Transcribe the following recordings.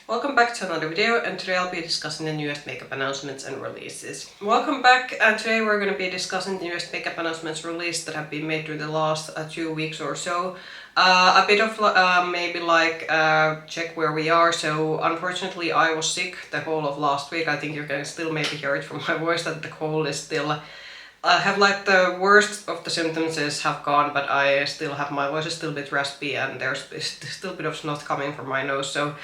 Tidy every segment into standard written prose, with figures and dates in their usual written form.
Welcome back to another video, and today I'll be discussing the newest makeup announcements and releases. Welcome back, and today we're going to be discussing the newest makeup announcements released that have been made through the last 2 weeks or so. A bit of maybe like check where we are. So unfortunately I was sick the whole of last week. I think you can still maybe hear it from my voice that the cold is still... I have like the worst of the symptoms have gone, but I still have, my voice is still a bit raspy and there's still a bit of snot coming from my nose. So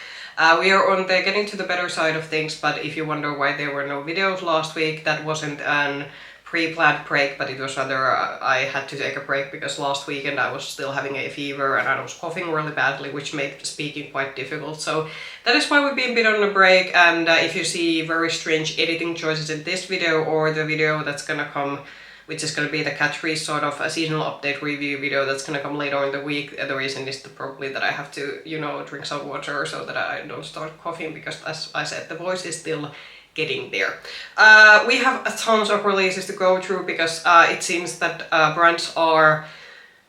we are on the getting to the better side of things, but if you wonder why there were no videos last week, that wasn't an pre-planned break, but it was rather I had to take a break because last weekend I was still having a fever and I was coughing really badly, which made speaking quite difficult. So that is why we've been a bit on a break, and if you see very strange editing choices in this video or the video that's gonna come, which is going to be the Catrice sort of a seasonal update review video that's going to come later in the week. The reason is probably that I have to, you know, drink some water so that I don't start coughing, because as I said, the voice is still getting there. We have tons of releases to go through because it seems that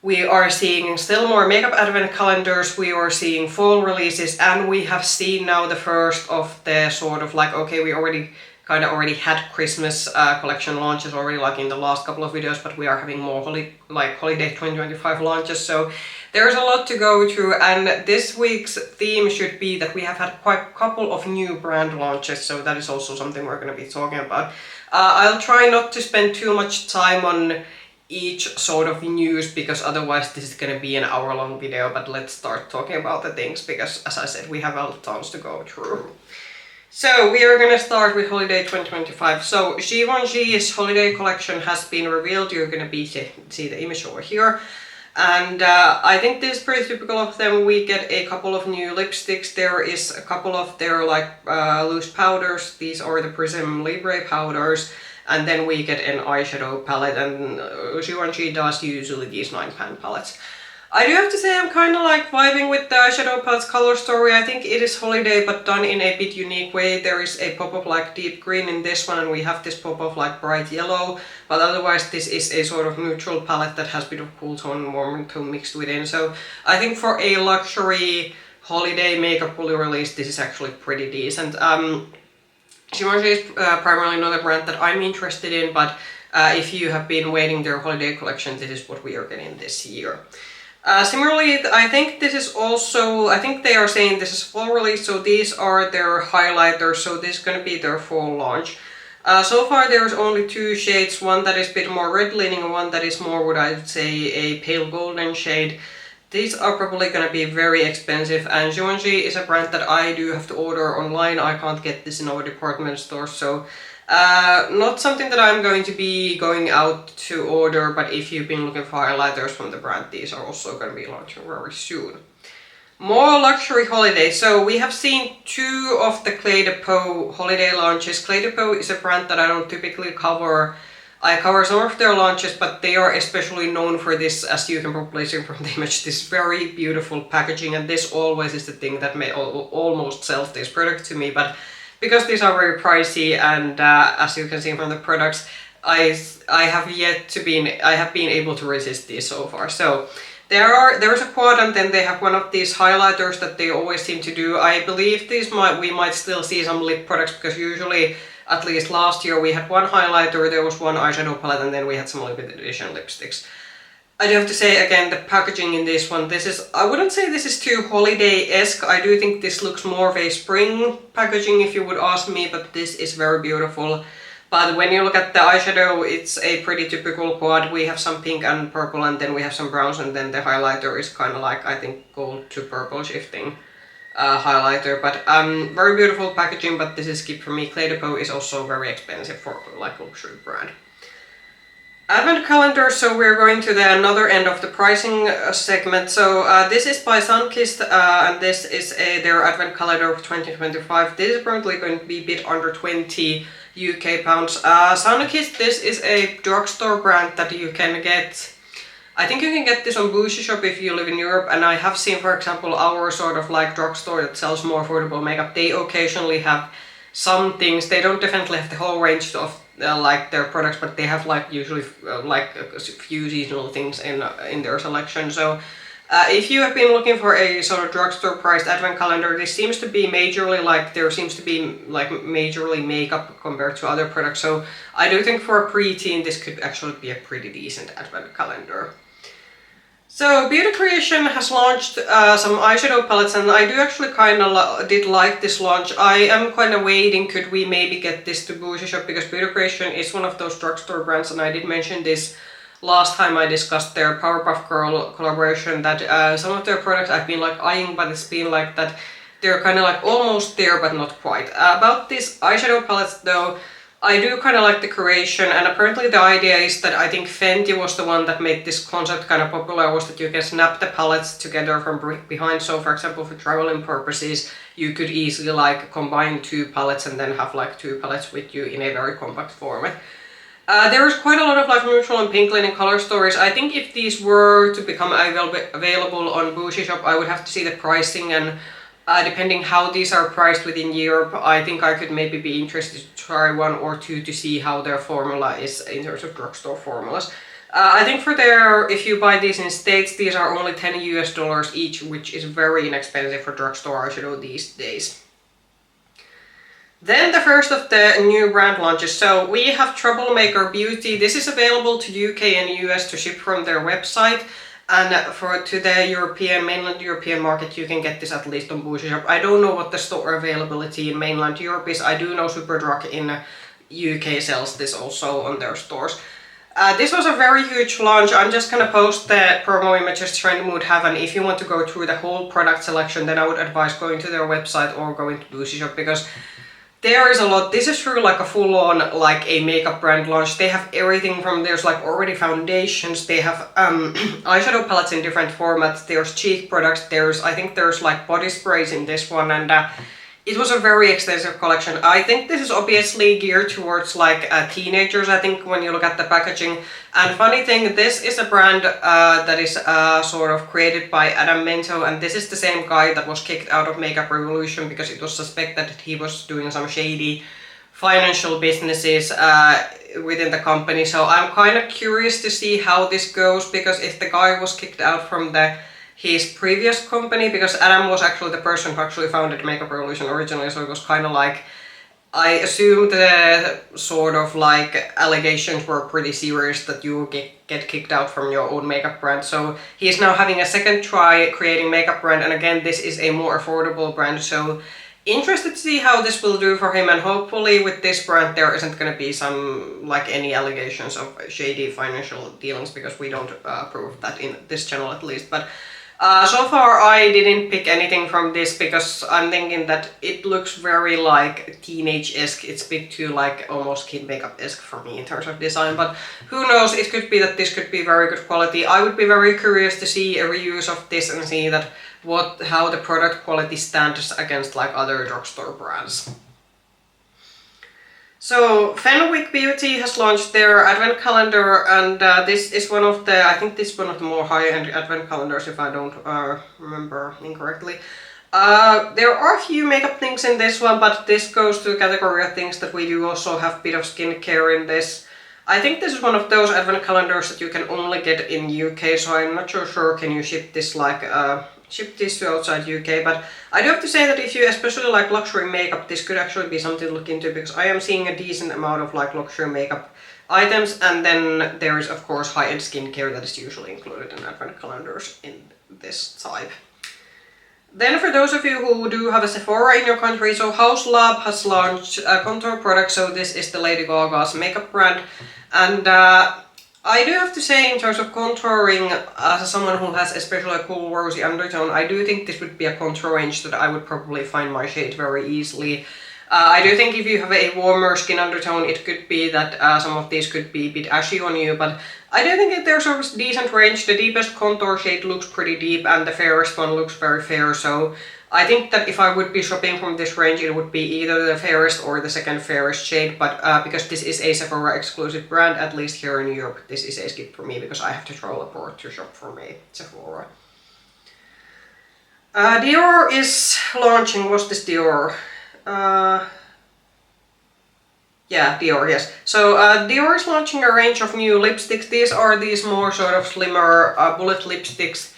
we are seeing still more makeup advent calendars, we are seeing fall releases, and we have seen now the first of the sort of like, okay, we already had Christmas collection launches already, like in the last couple of videos, but we are having more holiday 2025 launches, so there's a lot to go through. And this week's theme should be that we have had quite a couple of new brand launches, so that is also something we're going to be talking about. I'll try not to spend too much time on each sort of news, because otherwise this is going to be an hour-long video, but let's start talking about the things, because as I said, we have tons to go through. So we are gonna start with Holiday 2025. So Givenchy's holiday collection has been revealed. You're gonna see the image over here. And I think this is pretty typical of them. We get a couple of new lipsticks. There is a couple of their loose powders. These are the Prism Libre powders. And then we get an eyeshadow palette, and Givenchy does usually these 9-pan palettes. I do have to say I'm kind of like vibing with the eyeshadow palette's color story. I think it is holiday but done in a bit unique way. There is a pop of like deep green in this one, and we have this pop of like bright yellow, but otherwise this is a sort of neutral palette that has a bit of cool tone and warm tone mixed within. So I think for a luxury holiday makeup fully released, this is actually pretty decent. Givenchy is primarily not a brand that I'm interested in, but if you have been waiting their holiday collection, this is what we are getting this year. Similarly, I think this is also, I think they are saying this is fall release, so these are their highlighters, so this is going to be their fall launch. So far there's only 2 shades, one that is a bit more red leaning and one that is more, what I would say, a pale golden shade. These are probably going to be very expensive, and Givenchy is a brand that I do have to order online. I can't get this in our department store, so not something that I'm going to be going out to order, but if you've been looking for highlighters from the brand, these are also going to be launching very soon. More luxury holiday. So we have seen 2 of the Clé de Peau holiday launches. Clé de Peau is a brand that I don't typically cover. I cover some of their launches, but they are especially known for this, as you can probably see from the image, this very beautiful packaging, and this always is the thing that may almost sell this product to me, but because these are very pricey, and as you can see from the products, I have been able to resist these so far. So there's a quad, and then they have one of these highlighters that they always seem to do. I believe we might still see some lip products, because usually, at least last year, we had one highlighter, there was one eyeshadow palette, and then we had some limited edition lipsticks. I do have to say again, the packaging in this one, I wouldn't say this is too holiday-esque. I do think this looks more of a spring packaging if you would ask me, but this is very beautiful. But when you look at the eyeshadow, it's a pretty typical quad. We have some pink and purple, and then we have some browns, and then the highlighter is kind of like, I think, gold to purple shifting highlighter. But very beautiful packaging, but this is skip for me. Clé de Peau is also very expensive for like luxury brand. Advent calendar, so we're going to the another end of the pricing segment. So this is by Sunkissed, and this is their Advent calendar of 2025. This is currently going to be a bit under 20 UK pounds. Sunkissed, this is a drugstore brand that you can get. I think you can get this on Boozyshop if you live in Europe, and I have seen, for example, our sort of like drugstore that sells more affordable makeup. They occasionally have some things. They don't definitely have the whole range of like their products, but they have like usually like a few seasonal things in their selection. So If you have been looking for a sort of drugstore priced advent calendar, this seems to be majorly like, there seems to be like majorly makeup compared to other products. So I do think for a preteen this could actually be a pretty decent advent calendar. So Beauty Creation has launched some eyeshadow palettes, and I do actually kind of did like this launch. I am kind of waiting, could we maybe get this to Boozyshop, because Beauty Creation is one of those drugstore brands, and I did mention this last time I discussed their Powerpuff Girl collaboration, that some of their products I've been like eyeing, but it's been like that they're kind of like almost there but not quite. About these eyeshadow palettes though, I do kind of like the creation, and apparently the idea is that I think Fenty was the one that made this concept kind of popular, was that you can snap the palettes together from behind. So for example, for traveling purposes, you could easily like combine two palettes and then have like two palettes with you in a very compact format. There is quite a lot of like neutral and pink linen color stories. I think if these were to become available on Boozyshop, I would have to see the pricing, and depending how these are priced within Europe, I think I could maybe be interested to try one or two to see how their formula is in terms of drugstore formulas. I think for their, if you buy these in States, these are only $10 US each, which is very inexpensive for drugstore eyeshadow these days. Then the first of the new brand launches. So we have Troublemaker Beauty. This is available to UK and US to ship from their website. And to the mainland European market, you can get this at least on Boozyshop. I don't know what the store availability in mainland Europe is. I do know Superdrug in UK sells this also on their stores. This was a very huge launch. I'm just gonna post the promo images Trend would have, and if you want to go through the whole product selection, then I would advise going to their website or going to Boozyshop, because there is a lot. This is really like a full-on like a makeup brand launch. They have everything from, there's like already foundations, they have eyeshadow palettes in different formats, there's cheek products, I think there's like body sprays in this one, and it was a very extensive collection. I think this is obviously geared towards like teenagers, I think, when you look at the packaging. And funny thing, this is a brand that is sort of created by Adam Mento, and this is the same guy that was kicked out of Makeup Revolution because it was suspected that he was doing some shady financial businesses within the company. So I'm kind of curious to see how this goes, because if the guy was kicked out from his previous company, because Adam was actually the person who actually founded Makeup Revolution originally, so it was kind of like, I assume the sort of like allegations were pretty serious that you get kicked out from your own makeup brand. So he is now having a second try creating makeup brand, and again this is a more affordable brand, so interested to see how this will do for him, and hopefully with this brand there isn't going to be some like any allegations of shady financial dealings, because we don't prove that in this channel at least. But so far I didn't pick anything from this because I'm thinking that it looks very like teenage-esque. It's a bit too like almost kid makeup-esque for me in terms of design, but who knows, it could be that this could be very good quality. I would be very curious to see a reviews of this and see that how the product quality stands against like other drugstore brands. So Fenwick Beauty has launched their advent calendar, and this is one of the, I think this is one of the more high-end advent calendars if I don't remember incorrectly. There are a few makeup things in this one, but this goes to the category of things that we do also have a bit of skincare in this. I think this is one of those advent calendars that you can only get in UK, so I'm not so sure can you ship this like ship this to outside UK, but I do have to say that if you especially like luxury makeup, this could actually be something to look into, because I am seeing a decent amount of like luxury makeup items, and then there is of course high-end skincare that is usually included in advent calendars in this type. Then for those of you who do have a Sephora in your country, so Haus Lab has launched a contour product, so this is the Lady Gaga's makeup brand, and I do have to say, in terms of contouring, as someone who has especially a cool rosy undertone, I do think this would be a contour range that I would probably find my shade very easily. I do think if you have a warmer skin undertone, it could be that some of these could be a bit ashy on you, but I do think that there's a decent range. The deepest contour shade looks pretty deep and the fairest one looks very fair, so I think that if I would be shopping from this range, it would be either the fairest or the second fairest shade, but because this is a Sephora exclusive brand, at least here in Europe, this is a skip for me because I have to travel abroad to shop from a Sephora. Dior is launching, what's this Dior? Yeah, Dior, yes. So Dior is launching a range of new lipsticks. These are these more sort of slimmer bullet lipsticks.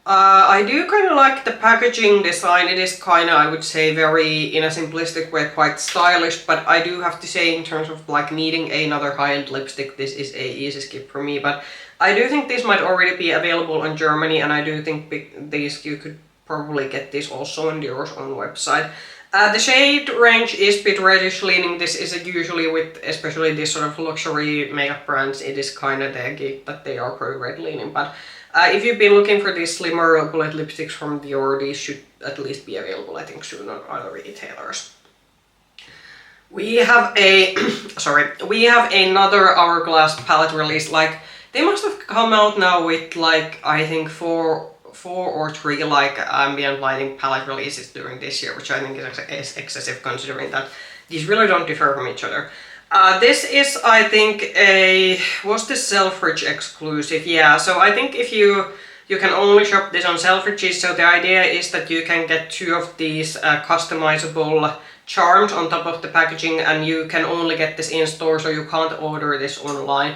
I do kind of like the packaging design. It is kind of, I would say, very, in a simplistic way, quite stylish, but I do have to say in terms of like needing another high-end lipstick, this is a easy skip for me, but I do think this might already be available in Germany, and I do think these you could probably get this also on Dior's own website. The shade range is a bit reddish leaning. This is usually with, especially this sort of luxury makeup brands, it is kind of their gig that they are pretty red leaning, but if you've been looking for these slimmer bullet lipsticks from Dior, these should at least be available, I think, soon on other retailers. We have a, we have another Hourglass palette release. Like, they must have come out now with like, I think four or three like ambient lighting palette releases during this year, which I think is excessive considering that these really don't differ from each other. This is, I think, was this Selfridge exclusive? Yeah, so I think if you can only shop this on Selfridges, so the idea is that you can get 2 of these customizable charms on top of the packaging, and you can only get this in store, so you can't order this online.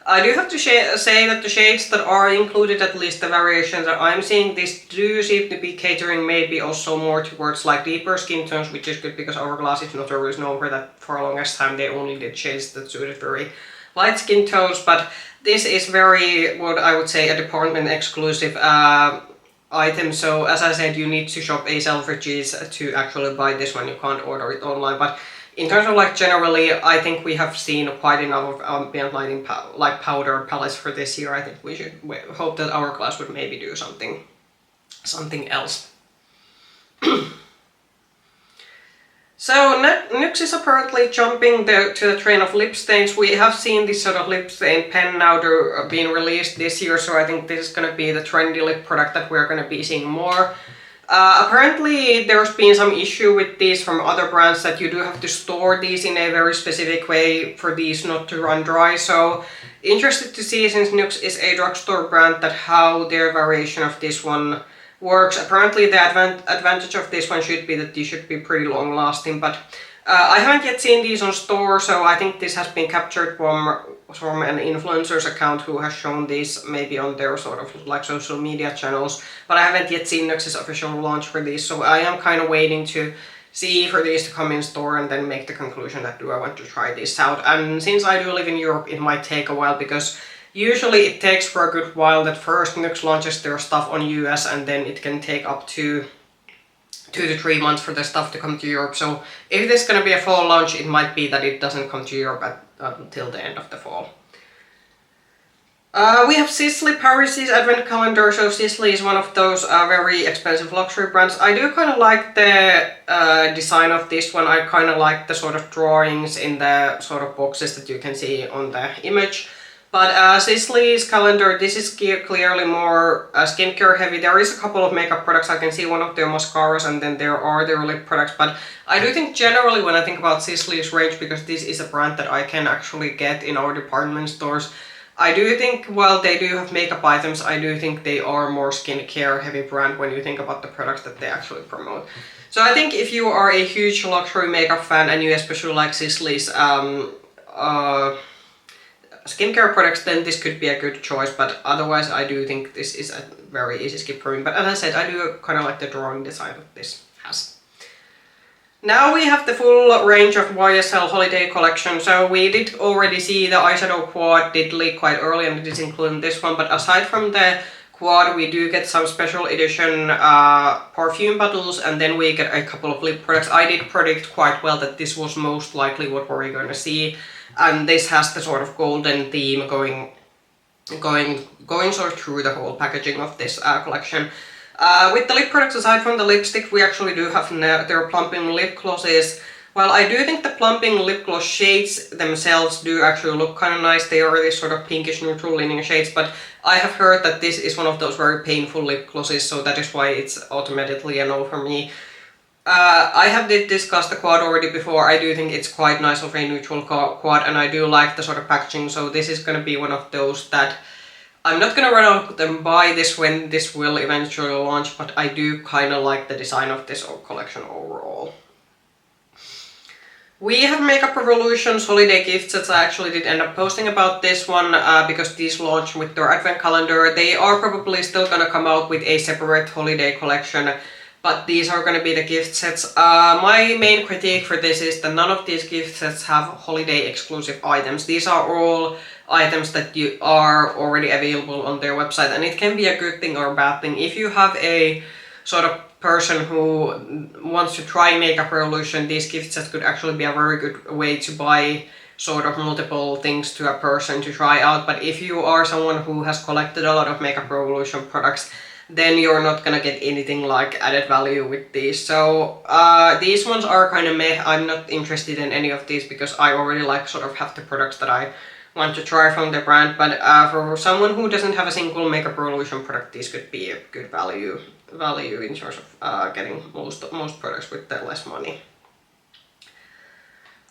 I do have to say that the shades that are included, at least the variations that I'm seeing, this do seem to be catering maybe also more towards like deeper skin tones, which is good because Hourglass is notorious known for that for the longest time. They only did shades that suited very light skin tones, but this is very, what I would say, a department exclusive item. So as I said, you need to shop a Selfridges to actually buy this one. You can't order it online, but in terms of like generally, I think we have seen quite enough of ambient lighting like powder palettes for this year. I think we should hope that Hourglass would maybe do something else. So NYX is apparently jumping to the train of lip stains. We have seen this sort of lip stain pen now being released this year, so I think this is going to be the trendy lip product that we're going to be seeing more. Apparently there's been some issue with these from other brands that you do have to store these in a very specific way for these not to run dry. So interested to see, since NYX is a drugstore brand, that how their variation of this one works. Apparently the advantage of this one should be that these should be pretty long lasting, but I haven't yet seen these on store, so I think this has been captured from an influencer's account who has shown these maybe on their sort of like social media channels, but I haven't yet seen NYX's official launch for these, so I am kind of waiting to see for these to come in store and then make the conclusion that do I want to try this out. And since I do live in Europe, it might take a while, because usually it takes for a good while that first NYX launches their stuff on US, and then it can take up to 2 to 3 months for the stuff to come to Europe. So if this is going to be a fall launch, it might be that it doesn't come to Europe until the end of the fall. We have Sisley-Paris' Advent Calendar. So Sisley is one of those very expensive luxury brands. I do kind of like the design of this one. I kind of like the sort of drawings in the sort of boxes that you can see on the image. But Sisley's calendar, this is clearly more skincare heavy. There is a couple of makeup products. I can see one of their mascaras, and then there are their lip products. But I do think generally when I think about Sisley's range, because this is a brand that I can actually get in our department stores, I do think while they do have makeup items, I do think they are more skincare heavy brand when you think about the products that they actually promote. So I think if you are a huge luxury makeup fan and you especially like Sisley's skincare products, then this could be a good choice, but otherwise I do think this is a very easy skip for me. But as I said, I do kind of like the drawing design that this has. Now we have the full range of YSL Holiday collection. So we did already see the eyeshadow quad did leak quite early, and it is included in this one, but aside from the quad, we do get some special edition perfume bottles, and then we get a couple of lip products. I did predict quite well that this was most likely what we're going to see. And this has the sort of golden theme going sort of through the whole packaging of this collection. With the lip products, aside from the lipstick, we actually do have their plumping lip glosses. Well, I do think the plumping lip gloss shades themselves do actually look kind of nice. They are these sort of pinkish neutral leaning shades, but I have heard that this is one of those very painful lip glosses, so that is why it's automatically a no for me. I have discussed the quad already before. I do think it's quite nice of a neutral quad, and I do like the sort of packaging, so this is going to be one of those that I'm not going to run out and buy this when this will eventually launch, but I do kind of like the design of this collection overall. We have Makeup Revolution's holiday gift sets. I actually did end up posting about this one because these launched with their advent calendar. They are probably still gonna come out with a separate holiday collection, but these are gonna be the gift sets. My main critique for this is that none of these gift sets have holiday exclusive items. These are all items that you are already available on their website, and it can be a good thing or a bad thing. If you have a sort of person who wants to try Makeup Revolution, these gift sets could actually be a very good way to buy sort of multiple things to a person to try out. But if you are someone who has collected a lot of Makeup Revolution products, then you're not gonna get anything like added value with these. So these ones are kind of meh. I'm not interested in any of these because I already like sort of have the products that I want to try from the brand. But for someone who doesn't have a single Makeup Revolution product, these could be a good value in terms of getting most products with the less money.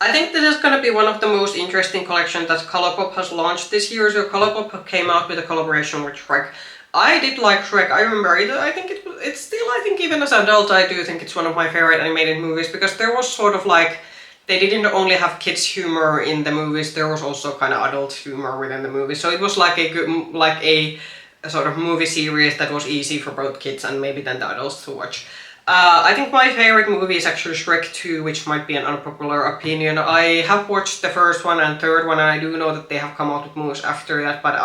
I think this is going to be one of the most interesting collections that ColourPop has launched this year. So ColourPop came out with a collaboration with Shrek. I did like Shrek. I remember it. I think it's still, I think even as an adult, I do think it's one of my favorite animated movies because there was sort of like, they didn't only have kids humor in the movies, there was also kind of adult humor within the movie. So it was like a good, like a sort of movie series that was easy for both kids and maybe then the adults to watch. I think my favorite movie is actually Shrek 2, which might be an unpopular opinion. I have watched the first one and third one, and I do know that they have come out with movies after that, but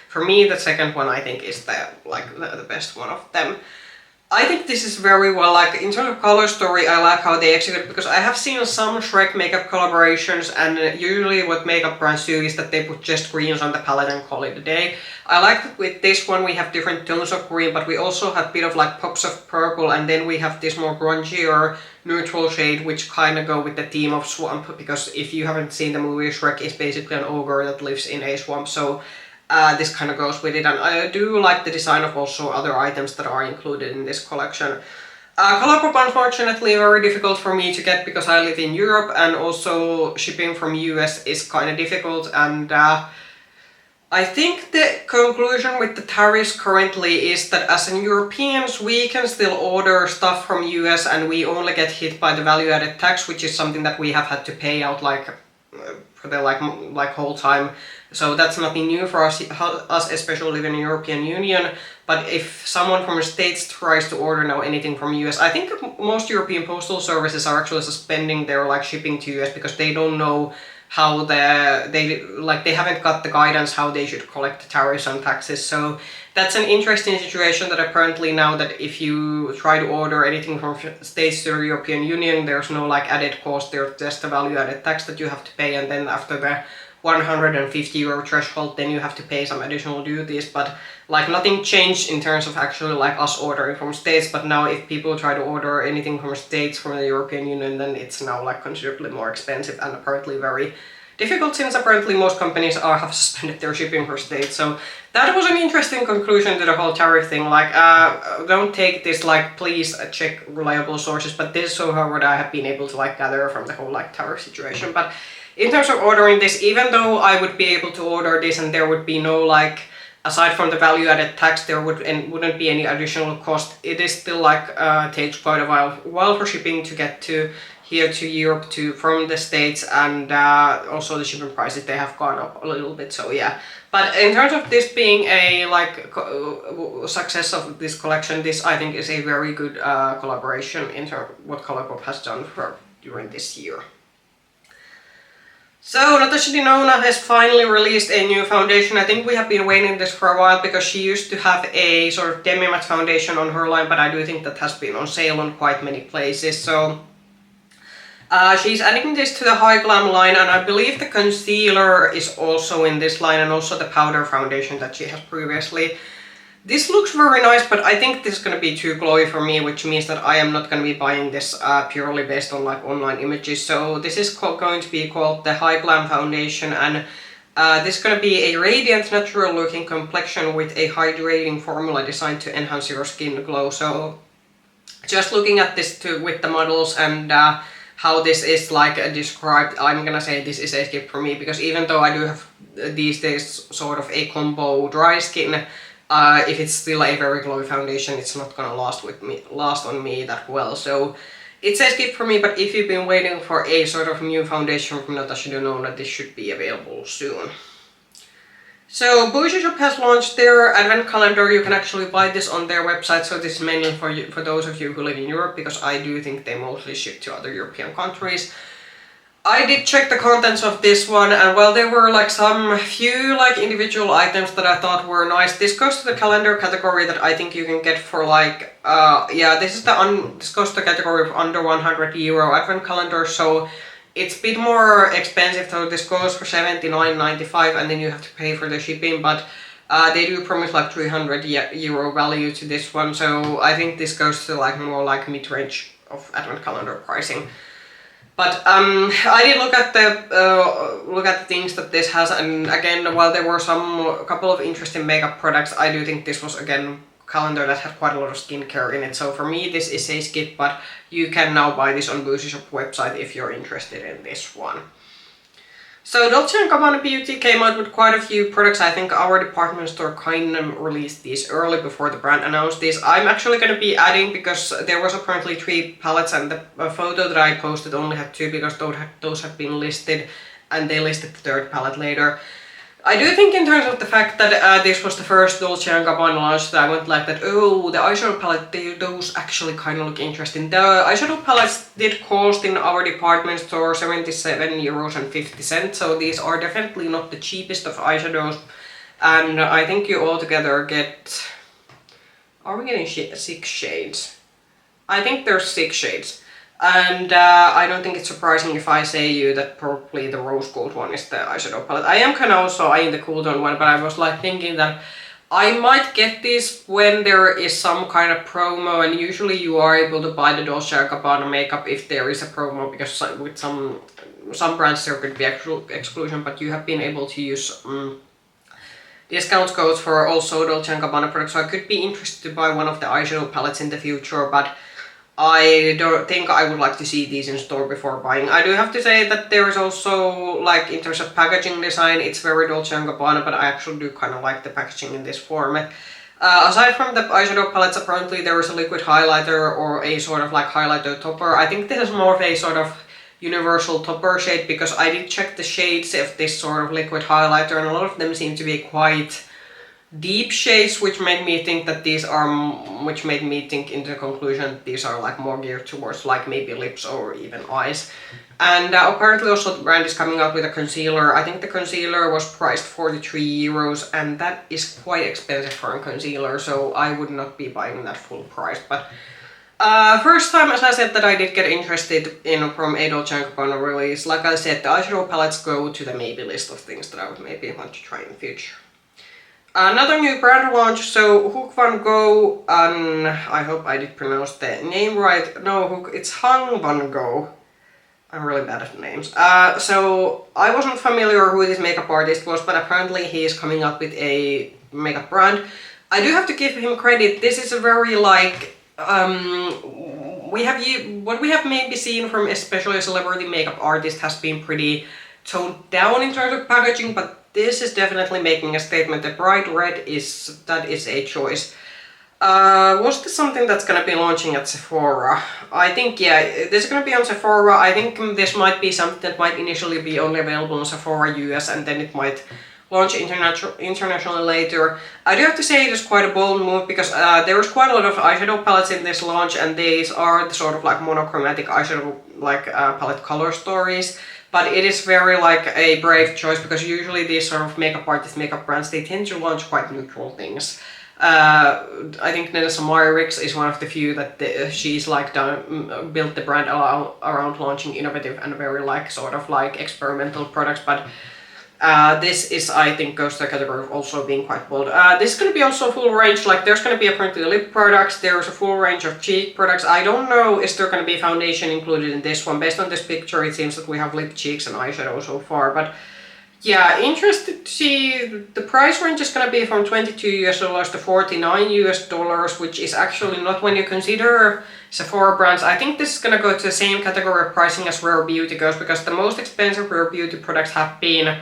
for me, the second one I think is the best one of them. I think this is very well, like in terms of color story, I like how they execute because I have seen some Shrek makeup collaborations, and usually what makeup brands do is that they put just greens on the palette and call it a day. I like that with this one we have different tones of green, but we also have a bit of like pops of purple, and then we have this more grungy or neutral shade which kind of go with the theme of swamp, because if you haven't seen the movie, Shrek is basically an ogre that lives in a swamp, so this kind of goes with it, and I do like the design of also other items that are included in this collection. ColourPop unfortunately very difficult for me to get because I live in Europe, and also shipping from US is kind of difficult, and I think the conclusion with the tariffs currently is that as in Europeans we can still order stuff from US and we only get hit by the value-added tax, which is something that we have had to pay out like for the like whole time. So that's nothing new for us especially living in the European Union. But if someone from the States tries to order now anything from US, I think most European postal services are actually suspending their like shipping to US because they don't know how they haven't got the guidance how they should collect the tariffs and taxes. So that's an interesting situation that apparently now that if you try to order anything from States to the European Union, there's no like added cost, there's just a value-added tax that you have to pay, and then after the 150 euro threshold then you have to pay some additional duties. But like nothing changed in terms of actually like us ordering from States, but now if people try to order anything from States from the European Union, then it's now like considerably more expensive and apparently very difficult, since apparently most companies have suspended their shipping for States. So that was an interesting conclusion to the whole tariff thing. Like don't take this like please check reliable sources, but this is somehow what I have been able to like gather from the whole like tariff situation. But in terms of ordering this, even though I would be able to order this and there would be no like, aside from the value-added tax, there wouldn't be any additional cost, it is still like takes quite a while for shipping to get to here to Europe from the States, and also the shipping prices, they have gone up a little bit, so yeah. But in terms of this being a like success of this collection, this I think is a very good collaboration in terms of what ColourPop has done during this year. So Natasha Denona has finally released a new foundation. I think we have been waiting this for a while because she used to have a sort of demi-matte foundation on her line, but I do think that has been on sale on quite many places. So she's adding this to the HY-GLAM line, and I believe the concealer is also in this line, and also the powder foundation that she has previously. This looks very nice, but I think this is going to be too glowy for me, which means that I am not going to be buying this purely based on like online images. So this is going to be called the HY-GLAM foundation, and this is going to be a radiant, natural looking complexion with a hydrating formula designed to enhance your skin glow. So just looking at this with the models and how this is like described, I'm gonna say this is a skip for me, because even though I do have these days sort of a combo dry skin, if it's still a very glowy foundation, it's not gonna last on me that well. So It says gift for me, but if you've been waiting for a sort of new foundation from Natasha Denona, this should be available soon. So Boozyshop has launched their advent calendar. You can actually buy this on their website, so this is mainly for those of you who live in Europe, because I do think they mostly ship to other European countries. I did check the contents of this one, and well, there were like some few like individual items that I thought were nice. This goes to the calendar category that I think you can get for like this goes to the category of under €100 advent calendar, so it's a bit more expensive. So this goes for €79.95, and then you have to pay for the shipping, but they do promise like €300 value to this one, so I think this goes to like more like mid-range of advent calendar pricing. But I did look at the things that this has, and again, while there were a couple of interesting makeup products, I do think this was again a calendar that had quite a lot of skincare in it. So for me, this is a skip, but you can now buy this on Boozyshop website if you're interested in this one. So Dolce Gabbana Beauty came out with quite a few products. I think our department store kind of released these early before the brand announced these. I'm actually going to be adding, because there was apparently 3 palettes, and the photo that I posted only had 2 because those have been listed, and they listed the 3rd palette later. I do think in terms of the fact that this was the first Dolce & Gabbana launch that I went like that, oh, the eyeshadow palette, those actually kind of look interesting. The eyeshadow palettes did cost in our department store €77.50, so these are definitely not the cheapest of eyeshadows. And I think you altogether get... Are we getting 6 shades? I think there's 6 shades. And I don't think it's surprising if I say you that probably the rose gold one is the eyeshadow palette. I am kind of also eyeing the cool tone one, but I was like thinking that I might get this when there is some kind of promo, and usually you are able to buy the Dolce & Gabbana makeup if there is a promo, because with some brands there could be actual exclusion, but you have been able to use discount codes for also Dolce & Gabbana products, so I could be interested to buy one of the eyeshadow palettes in the future, but I don't think I would like to see these in store before buying. I do have to say that there is also, like, in terms of packaging design, it's very Dolce & Gabbana, but I actually do kind of like the packaging in this format. Aside from the eyeshadow palettes, apparently there is a liquid highlighter or a sort of like highlighter topper. I think this is more of a sort of universal topper shade, because I did check the shades of this sort of liquid highlighter, and a lot of them seem to be quite deep shades, which made me think that into the conclusion these are like more geared towards like maybe lips or even eyes. And apparently also the brand is coming out with a concealer. I think the concealer was priced €43, and that is quite expensive for a concealer, so I would not be buying that full price. But first time, as I said, that I did get interested in from a Dolce & Gabbana release. Like I said, the eyeshadow palettes go to the maybe list of things that I would maybe want to try in the future. Another new brand launch, so Vanngo, and I hope I did pronounce the name right. No, it's Vanngo. I'm really bad at names. So I wasn't familiar who this makeup artist was, but apparently he is coming up with a makeup brand. I do have to give him credit. This is a very like what we have maybe seen from especially a celebrity makeup artist has been pretty toned down in terms of packaging, but this is definitely making a statement. The bright red is a choice. Was this something that's gonna be launching at Sephora? I think, yeah, this is gonna be on Sephora. I think this might be something that might initially be only available on Sephora US, and then it might launch internationally later. I do have to say it is quite a bold move, because there is quite a lot of eyeshadow palettes in this launch, and these are the sort of like monochromatic eyeshadow like palette color stories. But it is very like a brave choice, because usually these sort of makeup artists, makeup brands, they tend to launch quite neutral things. I think Natasha is one of the few that she's like built the brand around launching innovative and very like sort of like experimental products, but this is, I think, goes to the category of also being quite bold. This is going to be also full range, like there's going to be apparently lip products, there's a full range of cheek products. I don't know, is there going to be foundation included in this one? Based on this picture, it seems that we have lip, cheeks and eyeshadow so far, but yeah, interested to see. The price range is going to be from $22 to $49, which is actually not, when you consider Sephora brands. I think this is going to go to the same category of pricing as Rare Beauty goes, because the most expensive Rare Beauty products have been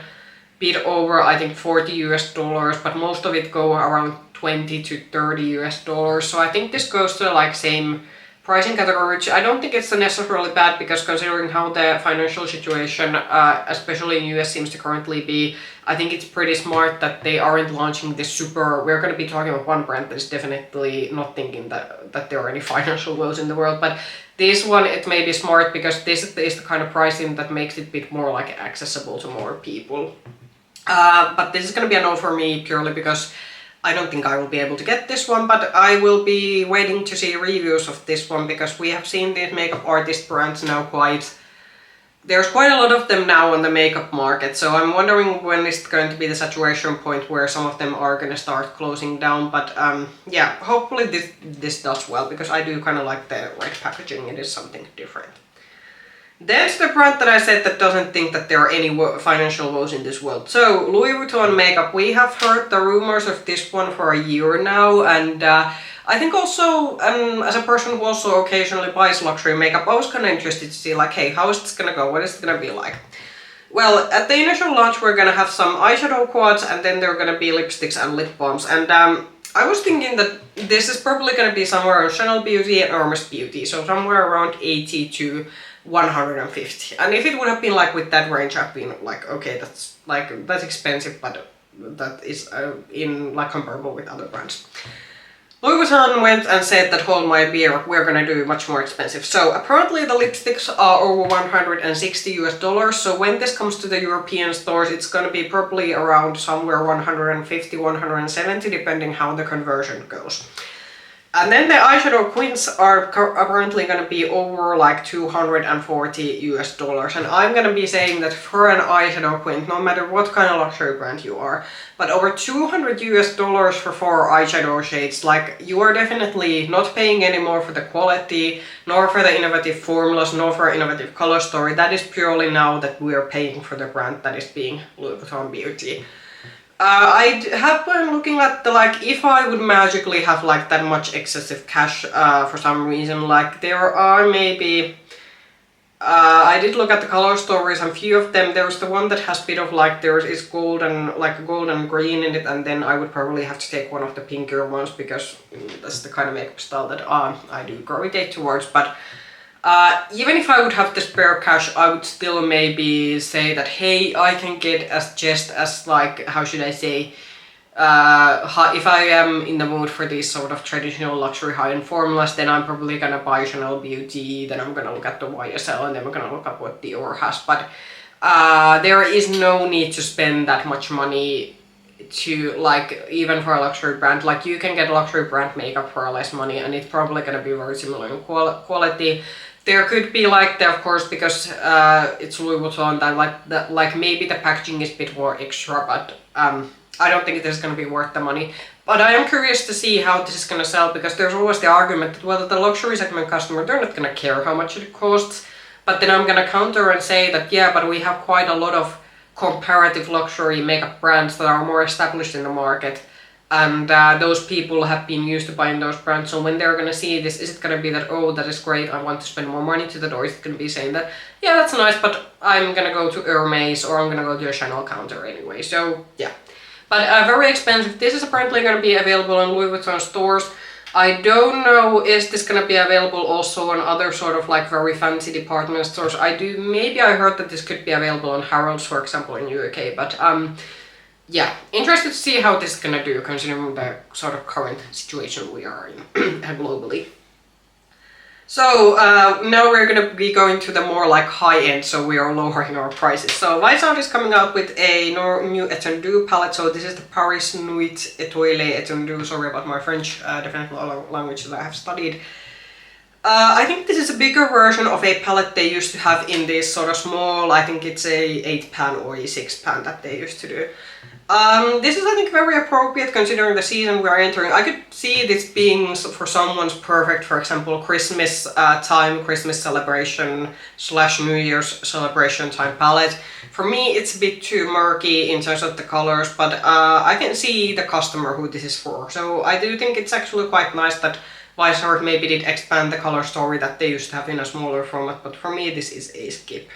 bit over, I think, $40, but most of it go around $20 to $30. So I think this goes to like same pricing category, which I don't think it's necessarily bad because considering how the financial situation, especially in US, seems to currently be, I think it's pretty smart that they aren't launching this super. We're going to be talking about one brand that is definitely not thinking that there are any financial woes in the world, but this one, it may be smart because this is the kind of pricing that makes it a bit more like accessible to more people. But this is going to be a no for me purely because I don't think I will be able to get this one, but I will be waiting to see reviews of this one because we have seen these makeup artist brands now there's quite a lot of them now on the makeup market, so I'm wondering when is going to be the saturation point where some of them are going to start closing down, but yeah, hopefully this does well because I do kind of like the red packaging, it is something different. There's the brand that I said that doesn't think that there are any financial woes in this world. So, Louis Vuitton makeup. We have heard the rumors of this one for a year now, and I think also, as a person who also occasionally buys luxury makeup, I was kind of interested to see like, hey, how is this gonna go? What is it gonna be like? Well, at the initial launch we're gonna have some eyeshadow quads, and then there are gonna be lipsticks and lip balms, and I was thinking that this is probably gonna be somewhere on Chanel Beauty and Hermes Beauty, so somewhere around 80 to 150. And if it would have been like with that range, I've been like, okay, that's expensive, but that is in like comparable with other brands. Louis Vuitton went and said that hold my beer, we're gonna do much more expensive. So apparently the lipsticks are over $160, so when this comes to the European stores, it's gonna be probably around somewhere 150, 170, depending how the conversion goes. And then the eyeshadow quints are apparently going to be over like $240, and I'm going to be saying that for an eyeshadow quint, no matter what kind of luxury brand you are, but over $200 for 4 eyeshadow shades, like you are definitely not paying any more for the quality, nor for the innovative formulas, nor for innovative color story. That is purely now that we are paying for the brand that is being Louis Vuitton Beauty. I have been looking at the, like, if I would magically have like that much excessive cash for some reason, like there are maybe, I did look at the color stories and few of them, there's the one that has a bit of like, there is gold and like gold and green in it, and then I would probably have to take one of the pinkier ones because that's the kind of makeup style that I do gravitate towards, but even if I would have the spare cash, I would still maybe say that, hey, I can get just as like, how should I say, if I am in the mood for these sort of traditional luxury high-end formulas, then I'm probably gonna buy Chanel Beauty, then I'm gonna look at the YSL, and then we're gonna look up what Dior has, but there is no need to spend that much money to, like, even for a luxury brand. Like, you can get luxury brand makeup for less money, and it's probably gonna be very similar in quality. There could be like, of course, because it's Louis Vuitton, that like maybe the packaging is a bit more extra, but I don't think this is going to be worth the money. But I am curious to see how this is going to sell, because there's always the argument that, well, the luxury segment customer, they're not going to care how much it costs. But then I'm going to counter and say that, yeah, but we have quite a lot of comparative luxury makeup brands that are more established in the market. And those people have been used to buying those brands, so when they're gonna see this, is it gonna be that, oh, that is great, I want to spend more money to the door? Is it gonna be saying that, yeah, that's nice, but I'm gonna go to Hermes or I'm gonna go to a Chanel counter anyway, so yeah. But very expensive. This is apparently gonna be available in Louis Vuitton stores. I don't know, is this gonna be available also on other sort of like very fancy department stores? Maybe I heard that this could be available on Harrods, for example, in UK, but yeah, interested to see how this is gonna do, considering the sort of current situation we are in globally. So now we're gonna be going to the more like high end, so we are lowering our prices. So YSL is coming out with a new Étendue palette. So this is the Paris Nuit Étoilée Étendue. Sorry about my French, definitely a language that I have studied. I think this is a bigger version of a palette they used to have in this sort of small, I think it's a 8-pan or a 6-pan that they used to do. This is, I think, very appropriate considering the season we are entering. I could see this being for someone's perfect, for example, Christmas time, Christmas celebration / New Year's celebration time palette. For me, it's a bit too murky in terms of the colors, but I can see the customer who this is for. So I do think it's actually quite nice that YSL maybe did expand the color story that they used to have in a smaller format, but for me this is a skip.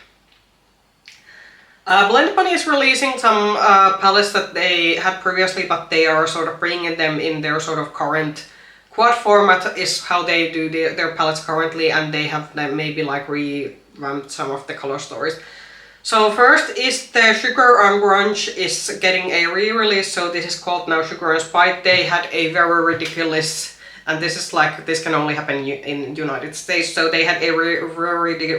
Blend Bunny is releasing some palettes that they had previously, but they are sort of bringing them in their sort of current quad format is how they do their palettes currently, and they have maybe like revamped some of the color stories. So first is the Sugar and Grunge is getting a re-release, so this is called now Sugar and Spite. They had a very ridiculous, and this is like, this can only happen in United States, so they had a very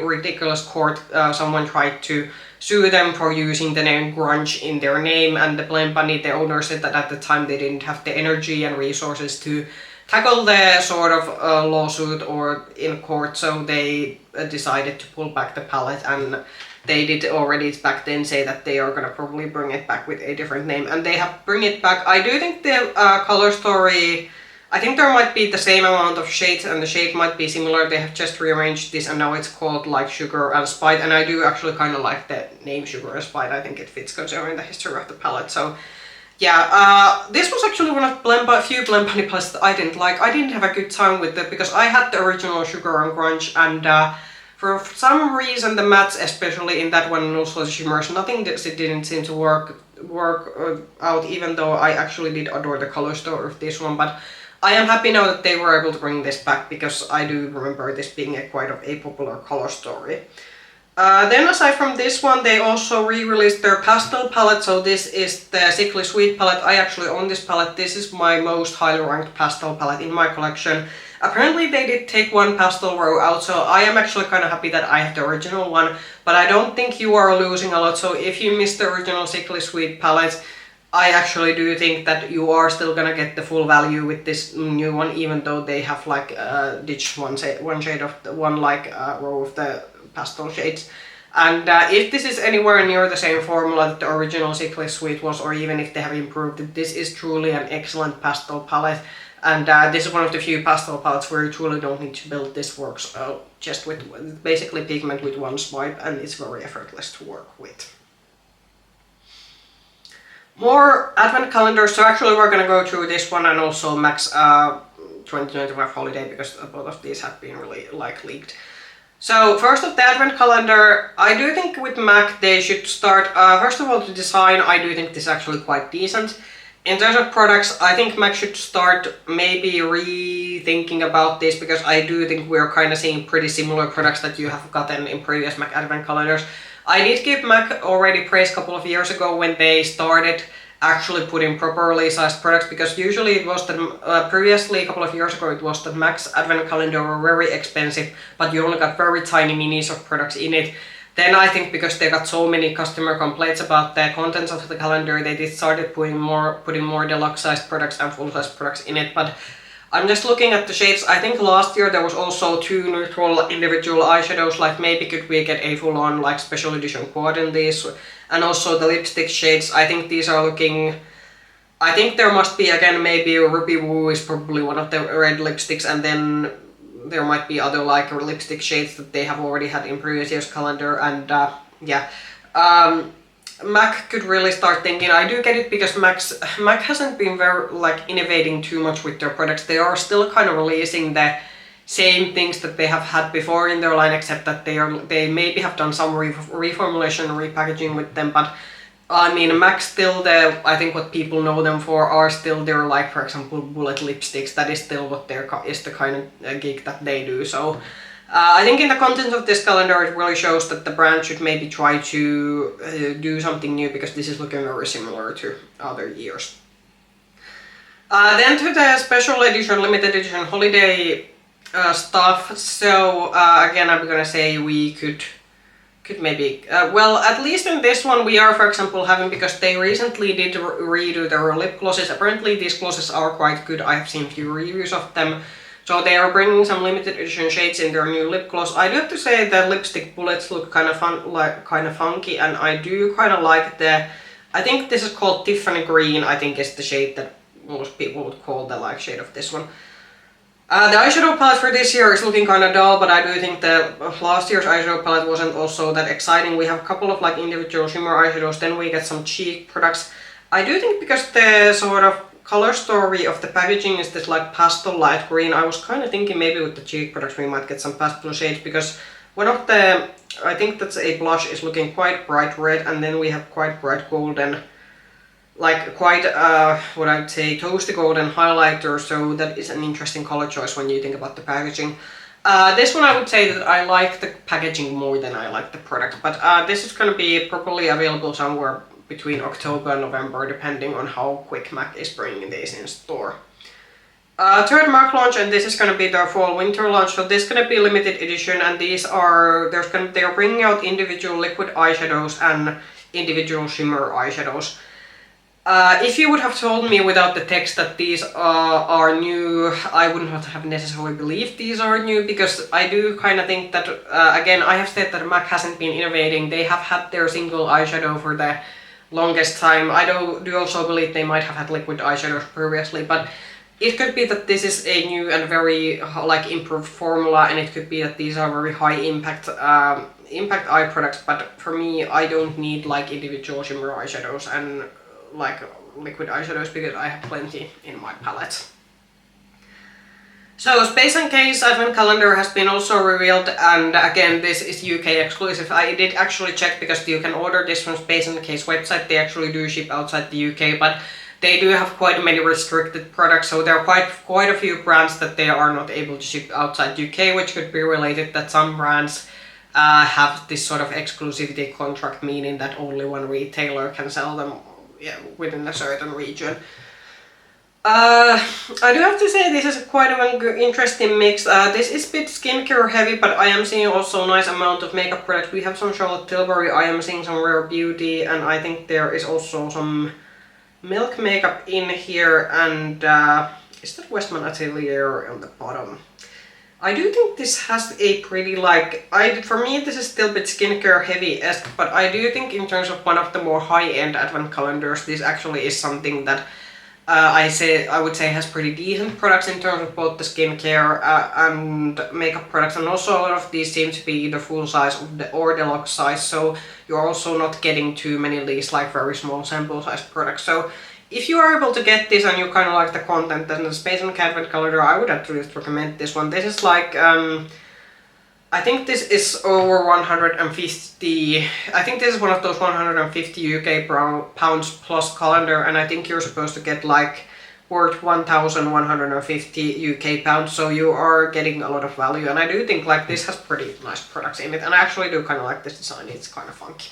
ridiculous court. Someone tried to sue them for using the name Grunge in their name, and the Blame Bunny, the owner, said that at the time they didn't have the energy and resources to tackle the sort of lawsuit or in court, so they decided to pull back the palette, and they did already back then say that they are gonna probably bring it back with a different name, and they have bring it back. I do think the color story, I think there might be the same amount of shades and the shade might be similar. They have just rearranged this and now it's called like Sugar and Spite, and I do actually kind of like the name Sugar and Spite. I think it fits considering the history of the palette. So yeah, this was actually one of a few Blame Bunny palettes that I didn't like. I didn't have a good time with it because I had the original Sugar and Grunge, and for some reason the mattes, especially in that one, and also the shimmers, nothing that it didn't seem to work out, even though I actually did adore the color story of this one. But I am happy now that they were able to bring this back because I do remember this being quite a popular color story. Then aside from this one, they also re-released their pastel palette. So this is the Sickly Sweet palette. I actually own this palette. This is my most highly ranked pastel palette in my collection. Apparently they did take one pastel row out, so I am actually kind of happy that I have the original one, but I don't think you are losing a lot. So if you missed the original Sickly Sweet palette, I actually do think that you are still gonna get the full value with this new one, even though they have like ditched one shade of the one row of the pastel shades. And if this is anywhere near the same formula that the original Sickly Sweet was, or even if they have improved it, this is truly an excellent pastel palette. And this is one of the few pastel palettes where you truly don't need to build. This works just with basically pigment with one swipe, and it's very effortless to work with. More advent calendars. So actually we're gonna go through this one and also MAC's 2025 holiday, because both of these have been really leaked. So first of the advent calendar, I do think with MAC they should start, first of all, the design. I do think this is actually quite decent. In terms of products, I think MAC should start maybe rethinking about this, because I do think we're kind of seeing pretty similar products that you have gotten in previous MAC advent calendars. I did give MAC already praise a couple of years ago when they started actually putting properly sized products, because usually it was that previously a couple of years ago it was that MAC's advent calendar were very expensive, but you only got very tiny minis of products in it. Then I think because they got so many customer complaints about the contents of the calendar, they did started putting more deluxe sized products and full sized products in it. But I'm just looking at the shades. I think last year there was also 2 neutral individual eyeshadows, like maybe could we get a full on like special edition quad in these, and also the lipstick shades. I think these are looking, I think there must be again maybe Ruby Woo is probably one of the red lipsticks, and then there might be other like lipstick shades that they have already had in previous year's calendar, and yeah. MAC could really start thinking. I do get it because MAC hasn't been very like innovating too much with their products. They are still kind of releasing the same things that they have had before in their line, except that they maybe have done some reformulation and repackaging with them. But I mean, MAC still, I think what people know them for are still their, like, for example, bullet lipsticks. That is still what is the kind of gig that they do. So I think in the contents of this calendar it really shows that the brand should maybe try to do something new, because this is looking very similar to other years. Then to the special edition, limited edition holiday stuff. So again, I'm gonna say we could maybe, well, at least in this one we are, for example, having, because they recently did redo their lip glosses. Apparently these glosses are quite good. I have seen a few reviews of them. So they are bringing some limited edition shades in their new lip gloss. I do have to say the lipstick bullets look kind of funky, and I do kind of like I think this is called Tiffany Green, I think is the shade that most people would call the like shade of this one. The eyeshadow palette for this year is looking kind of dull, but I do think the last year's eyeshadow palette wasn't also that exciting. We have a couple of like individual shimmer eyeshadows, then we get some cheek products. I do think because the sort of color story of the packaging is this like pastel light green, I was kind of thinking maybe with the cheek products we might get some pastel shades, because one of the, I think that's a blush, is looking quite bright red, and then we have quite bright golden like quite what I'd say toasty golden highlighter, so that is an interesting color choice when you think about the packaging. This one I would say that I like the packaging more than I like the product, but this is going to be probably available somewhere between October and November, depending on how quick MAC is bringing these in store. Third MAC launch, and this is going to be their fall winter launch, so this is going to be limited edition, and these are they are bringing out individual liquid eyeshadows and individual shimmer eyeshadows. If you would have told me without the text that these are new, I would not have necessarily believed these are new, because I do kind of think that, again, I have said that MAC hasn't been innovating. They have had their single eyeshadow for the longest time. I do also believe they might have had liquid eyeshadows previously, but it could be that this is a new and very like improved formula, and it could be that these are very high impact eye products, but for me, I don't need like individual shimmer eyeshadows and like liquid eyeshadows, because I have plenty in my palette. So Space & Case Advent Calendar has been also revealed, and again this is UK exclusive. I did actually check, because you can order this from Space & Case website. They actually do ship outside the UK, but they do have quite many restricted products, so there are quite a few brands that they are not able to ship outside UK, which could be related that some brands have this sort of exclusivity contract, meaning that only one retailer can sell them within a certain region. I do have to say this is quite an interesting mix. This is a bit skincare heavy, but I am seeing also a nice amount of makeup products. We have some Charlotte Tilbury, I am seeing some Rare Beauty, and I think there is also some Milk makeup in here, and is that Westman Atelier on the bottom? I do think this has a pretty for me this is still a bit skincare heavy-esque, but I do think in terms of one of the more high-end advent calendars, this actually is something that I would say has pretty decent products in terms of both the skincare and makeup products, and also a lot of these seem to be either full size or deluxe size, so you're also not getting too many of these like very small sample size products. So if you are able to get this and you kind of like the content and the Space & Advent Calendar, I would at least recommend this one. This is like, I think this is over 150, I think this is one of those 150 UK pounds plus calendar, and I think you're supposed to get like worth 1,150 UK pounds, so you are getting a lot of value, and I do think like this has pretty nice products in it, and I actually do kind of like this design. It's kind of funky.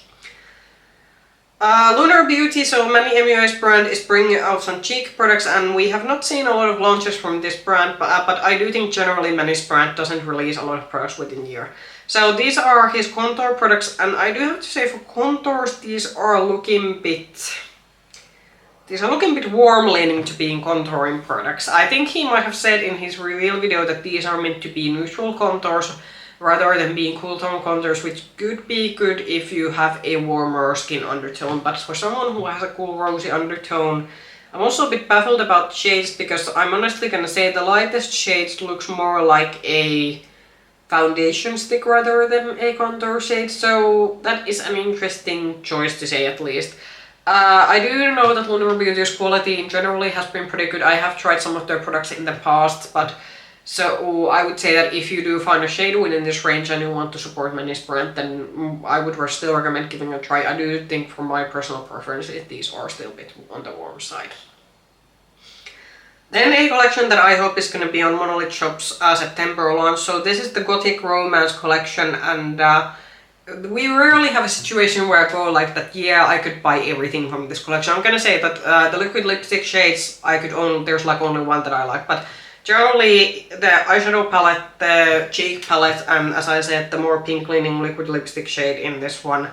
Lunar Beauty, so many MUS brand is bringing out some cheek products, and we have not seen a lot of launches from this brand, but I do think generally Manis brand doesn't release a lot of products within a year. So these are his contour products, and I do have to say for contours these are looking a bit warm leaning to being contouring products. I think he might have said in his reveal video that these are meant to be neutral contours rather than being cool tone contours, which could be good if you have a warmer skin undertone, but for someone who has a cool rosy undertone, I'm also a bit baffled about shades, because I'm honestly gonna say the lightest shades looks more like a foundation stick rather than a contour shade, so that is an interesting choice to say at least. I do know that Lunar Beauty's quality in generally has been pretty good. I have tried some of their products in the past, but so I would say that if you do find a shade within this range and you want to support Manis brand, then I would still recommend giving it a try. I do think from my personal preferences these are still a bit on the warm side. Then a collection that I hope is going to be on Monolith Shop's September launch. So this is the Gothic Romance collection, and we rarely have a situation where I go like that, yeah, I could buy everything from this collection. I'm gonna say that the liquid lipstick shades, there's like only one that I like, but generally the eyeshadow palette, the cheek palette, and as I said, the more pink leaning liquid lipstick shade in this one,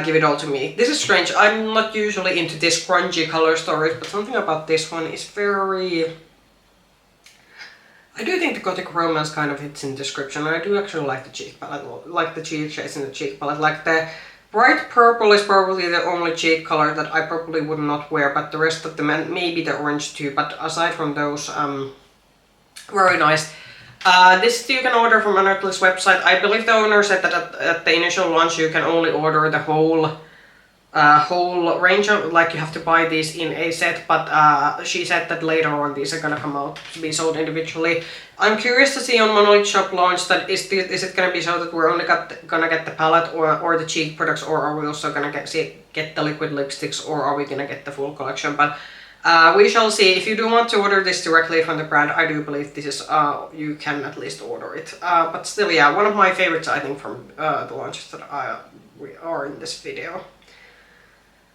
give it all to me. This is strange, I'm not usually into this grungy color stories, but something about this one is very... I do think the Gothic Romance kind of hits in the description, and I do actually like the cheek palette, like the cheek shades in the cheek palette. Like the bright purple is probably the only cheek color that I probably would not wear, but the rest of them, and maybe the orange too, but aside from those, very nice. This you can order from Anartlis website. I believe the owner said that at the initial launch you can only order the whole whole range of, like you have to buy these in a set, but she said that later on these are gonna come out to be sold individually. I'm curious to see on Monolith Shop launch that is it gonna be so that we're only gonna get the palette or the cheek products, or are we also gonna get the liquid lipsticks, or are we gonna get the full collection? But we shall see. If you do want to order this directly from the brand, I do believe this is you can at least order it. But still, yeah, one of my favorites I think from the launches that we are in this video.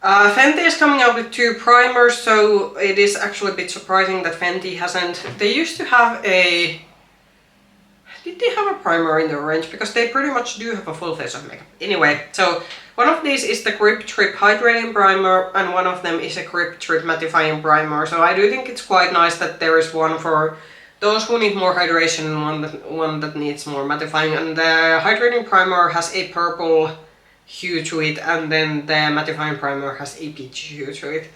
Fenty is coming out with 2 primers, so it is actually a bit surprising that Fenty hasn't. They used to have a... Did they have a primer in their range? Because they pretty much do have a full face of makeup. Anyway, so one of these is the Grip Trip Hydrating Primer, and one of them is a Grip Trip Mattifying Primer. So I do think it's quite nice that there is one for those who need more hydration and one that needs more mattifying. And the Hydrating Primer has a purple hue to it, and then the mattifying primer has a peach hue to it.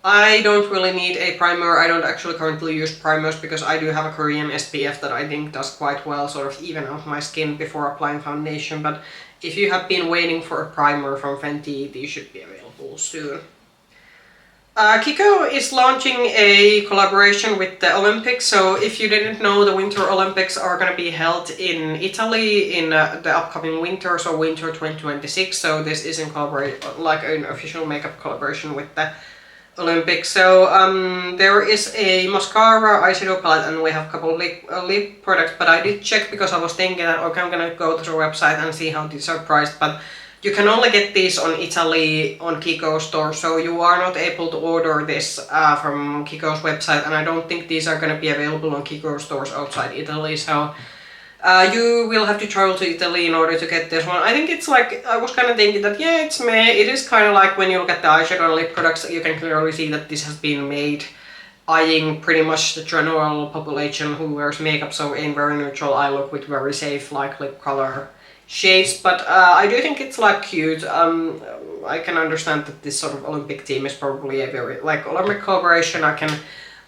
I don't really need a primer. I don't actually currently use primers because I do have a Korean SPF that I think does quite well sort of even out my skin before applying foundation, but if you have been waiting for a primer from Fenty, these should be available soon. Kiko is launching a collaboration with the Olympics. So if you didn't know, the Winter Olympics are going to be held in Italy in the upcoming winter, so winter 2026. So this is in like an official makeup collaboration with the Olympics. So there is a mascara, eyeshadow palette, and we have a couple lip products. But I did check because I was thinking that okay, I'm going to go to the website and see how these are priced. But you can only get these on Italy on Kiko store, so you are not able to order this from Kiko's website, and I don't think these are going to be available on Kiko stores outside Italy, so you will have to travel to Italy in order to get this one. I think it's like, I was kind of thinking that yeah, it's meh. It is kind of like when you look at the eyeshadow and lip products, you can clearly see that this has been made eyeing pretty much the general population who wears makeup, so a very neutral eye look with very safe like lip color shades, but I do think it's like cute. I can understand that this sort of Olympic theme is probably a very like Olympic collaboration. I can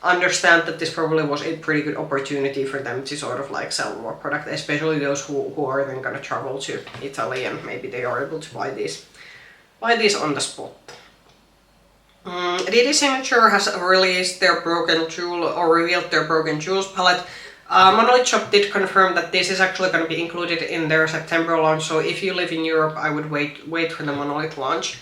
understand that this probably was a pretty good opportunity for them to sort of like sell more product, especially those who are then gonna travel to Italy and maybe they are able to buy these on the spot. DD Signature has released their Broken Jewel or revealed their Broken Jewels palette. Monolith Shop did confirm that this is actually going to be included in their September launch, so if you live in Europe, I would wait for the Monolith launch.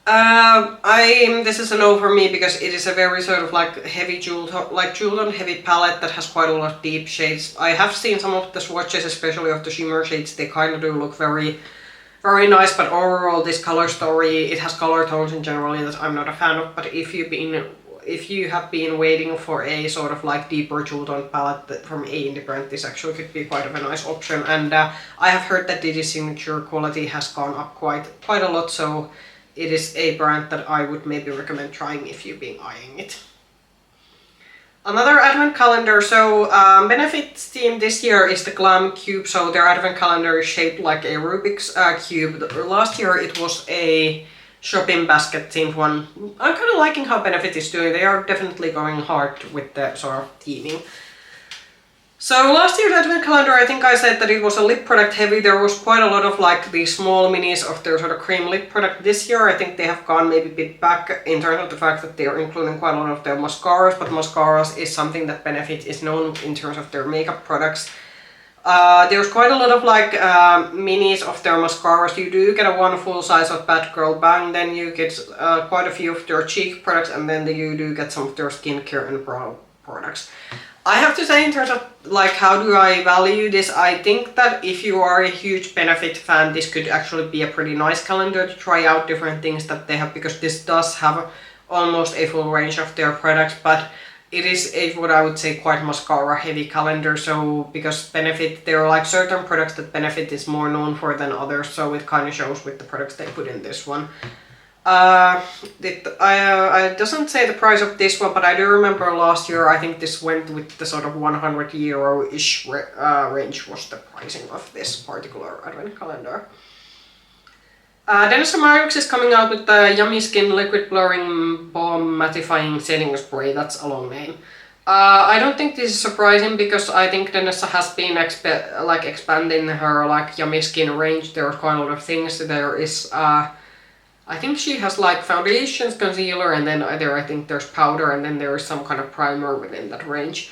This is a no for me because it is a very sort of like heavy jewel tone heavy palette that has quite a lot of deep shades. I have seen some of the swatches, especially of the shimmer shades. They kind of do look very, very nice, but overall this color story, it has color tones in general that I'm not a fan of. But if you have been waiting for a sort of like deeper jewel tone palette from a indie brand, this actually could be quite of a nice option. And I have heard that DD Signature quality has gone up quite a lot, so it is a brand that I would maybe recommend trying if you've been eyeing it. Another advent calendar, so Benefit's theme this year is the Glam Cube, so their advent calendar is shaped like a Rubik's Cube. Last year it was a shopping basket themed one. I'm kind of liking how Benefit is doing. They are definitely going hard with the sort of theming. So last year's advent calendar, I think I said that it was a lip product heavy. There was quite a lot of like these small minis of their sort of cream lip product. This year I think they have gone maybe a bit back in terms of the fact that they are including quite a lot of their mascaras, but mascaras is something that Benefit is known in terms of their makeup products. There's quite a lot of like minis of their mascaras. You do get a one full size of Bad Girl Bang, then you get quite a few of their cheek products, and then you do get some of their skincare and brow products. I have to say, in terms of like how do I value this, I think that if you are a huge Benefit fan, this could actually be a pretty nice calendar to try out different things that they have, because this does have almost a full range of their products, but it is a, what I would say, quite mascara heavy calendar. So because Benefit, there are like certain products that Benefit is more known for than others, so it kind of shows with the products they put in this one. It doesn't say the price of this one, but I do remember last year I think this went with the sort of €100-ish range was the pricing of this particular advent calendar. NYX is coming out with the Yummy Skin Liquid Blurring Balm Mattifying Setting Spray. That's a long name. I don't think this is surprising because I think Denona has been expanding her like Yummy Skin range. There are quite a lot of things. There is I think she has like foundations, concealer, and then I think there's powder, and then there is some kind of primer within that range.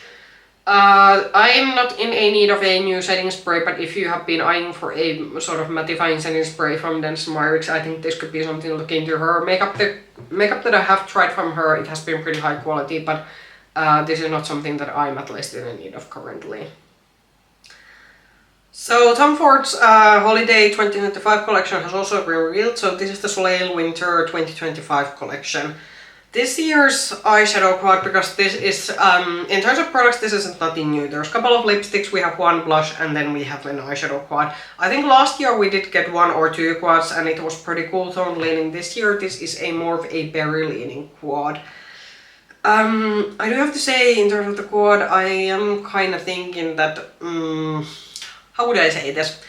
I am not in a need of a new setting spray, but if you have been eyeing for a sort of mattifying setting spray from NYX, I think this could be something to look into. Her makeup that I have tried from her, it has been pretty high quality, but this is not something that I'm at least in need of currently. So Tom Ford's Holiday 2025 collection has also been revealed, so this is the Soleil Winter 2025 collection. This year's eyeshadow quad, because this is, in terms of products, this isn't nothing new. There's a couple of lipsticks, we have one blush, and then we have an eyeshadow quad. I think last year we did get 1 or 2 quads, and it was pretty cool tone leaning. This year this is a more of a berry leaning quad. I do have to say, in terms of the quad, I am kind of thinking that, how would I say this?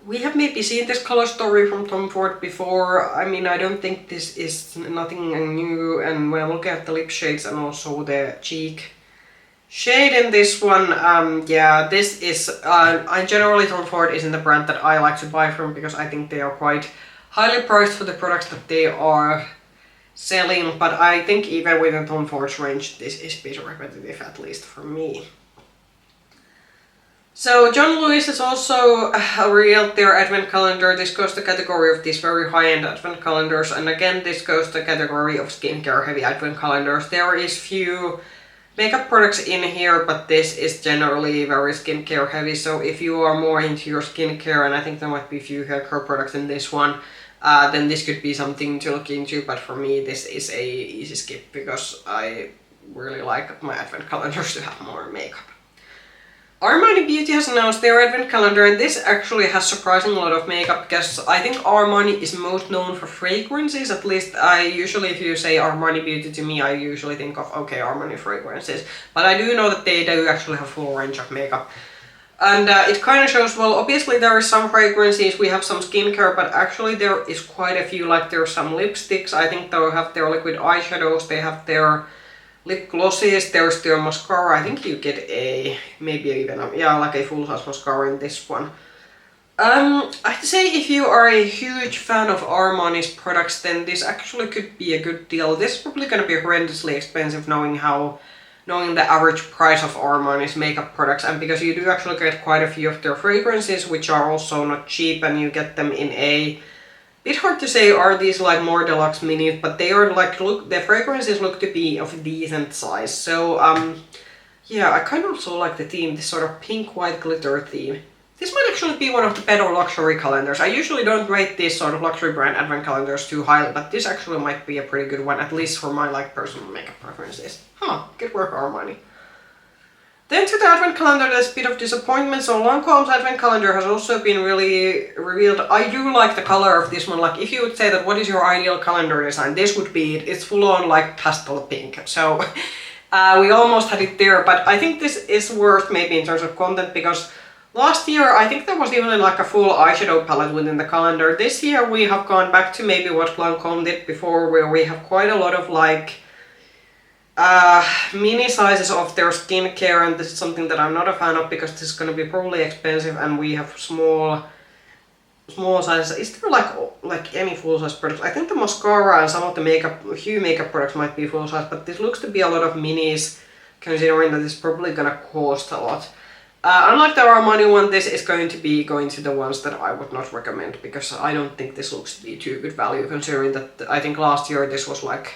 We have maybe seen this color story from Tom Ford before. I mean, I don't think this is nothing new, and when I look at the lip shades and also the cheek shade in this one, yeah, this is, generally Tom Ford isn't the brand that I like to buy from, because I think they are quite highly priced for the products that they are selling, but I think even within Tom Ford's range, this is a bit repetitive, at least for me. So John Lewis has also revealed their advent calendar. This goes to the category of these very high-end advent calendars, and again this goes to the category of skincare heavy advent calendars. There is few makeup products in here, but this is generally very skincare heavy, so if you are more into your skincare, and I think there might be a few hair care products in this one, then this could be something to look into, but for me this is a easy skip, because I really like my advent calendars to have more makeup. Armani Beauty has announced their advent calendar, and this actually has surprisingly a lot of makeup, because I think Armani is most known for fragrances. At least I usually, if you say Armani Beauty to me, I usually think of, okay, Armani fragrances. But I do know that they do actually have a full range of makeup. And it kind of shows, well, obviously there is some fragrances, we have some skincare, but actually there is quite a few, like there's some lipsticks, I think they have their liquid eyeshadows, they have their lip glosses, there's their mascara. I think you get a, maybe even, like a full-size mascara in this one. I have to say, if you are a huge fan of Armani's products, then this actually could be a good deal. This is probably gonna be horrendously expensive, knowing the average price of Armani's makeup products, and because you do actually get quite a few of their fragrances, which are also not cheap, and you get them in a bit hard to say, are these like more deluxe minis, but they are like, look, the fragrances look to be of a decent size. So yeah, I kind of also like the theme, this sort of pink white glitter theme. This might actually be one of the better luxury calendars. I usually don't rate these sort of luxury brand advent calendars too highly, but this actually might be a pretty good one, at least for my like personal makeup preferences. Huh, good work Armani. Then to the advent calendar, there's a bit of disappointment. So Lancome's advent calendar has also been really revealed. I do like the color of this one. Like, if you would say that what is your ideal calendar design, this would be it. It's full on like pastel pink. So we almost had it there, but I think this is worth maybe in terms of content, because last year I think there was even like a full eyeshadow palette within the calendar. This year we have gone back to maybe what Lancome did before, where we have quite a lot of like mini sizes of their skincare, and this is something that I'm not a fan of, because this is going to be probably expensive, and we have small sizes. Is there like any full size products? I think the mascara and some of the Hue makeup products might be full size, but this looks to be a lot of minis, considering that it's probably gonna cost a lot. Unlike the Armani one, this is going to be going to the ones that I would not recommend, because I don't think this looks to be too good value, considering that I think last year this was like,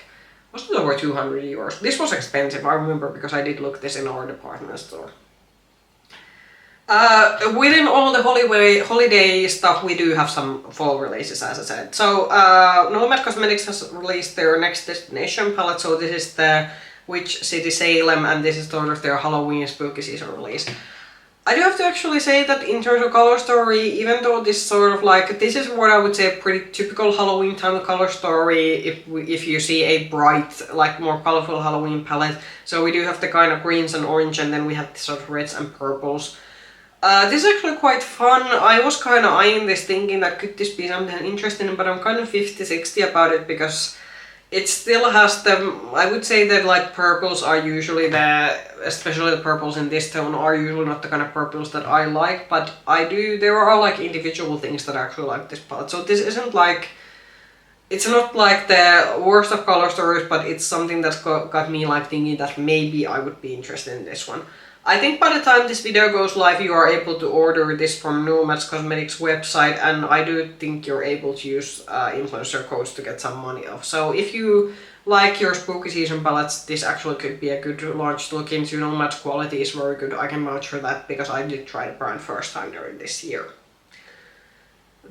wasn't over 200 euros. This was expensive, I remember, because I did look this in our department store. Within all the holiday stuff, we do have some fall releases, as I said. So Nomad Cosmetics has released their Next Destination palette. So this is the Witch City Salem, and this is sort of their Halloween spooky season release. I do have to actually say that in terms of color story, even though this sort of like, this is what I would say a pretty typical Halloween time color story, if you see a bright, like more colorful Halloween palette. So we do have the kind of greens and orange, and then we have the sort of reds and purples. This is actually quite fun. I was kind of eyeing this, thinking that could this be something interesting, but I'm kind of 50-60 about it, because it still has the, I would say that like purples are usually especially the purples in this tone are usually not the kind of purples that I like, but there are like individual things that I actually like this palette. So this isn't like it's not like the worst of color stories, but it's something that's got me like thinking that maybe I would be interested in this one. I think by the time this video goes live, you are able to order this from Nomad Cosmetics website, and I do think you're able to use influencer codes to get some money off. So if you like your spooky season palettes, this actually could be a good launch to look into. Nomad's quality is very good, I can vouch for that because I did try the brand first time during this year.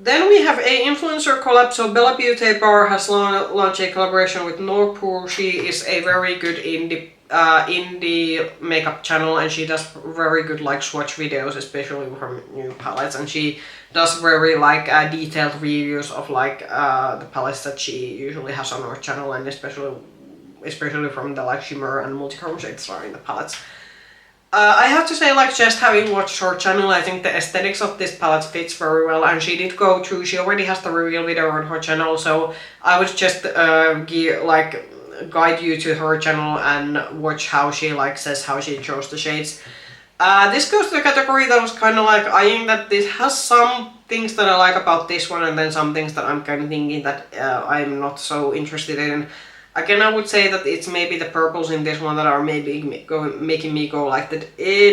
Then we have a influencer collab, so Bella Beauty Bar has launched a collaboration with Peau. She is a very good indie makeup channel, and she does very good like swatch videos, especially from new palettes, and she does very like detailed reviews of like the palettes that she usually has on her channel, and especially from the like shimmer and multichrome shades that are in the palettes. I have to say, like, just having watched her channel, I think the aesthetics of this palette fits very well, and she did go through, she already has the reveal video on her channel, so I would just guide you to her channel and watch how she like says how she chose the shades. This goes to the category that was kind of like eyeing that this has some things that I like about this one, and then some things that I'm kind of thinking that I'm not so interested in. Again, I would say that it's maybe the purples in this one that are maybe making me go like that,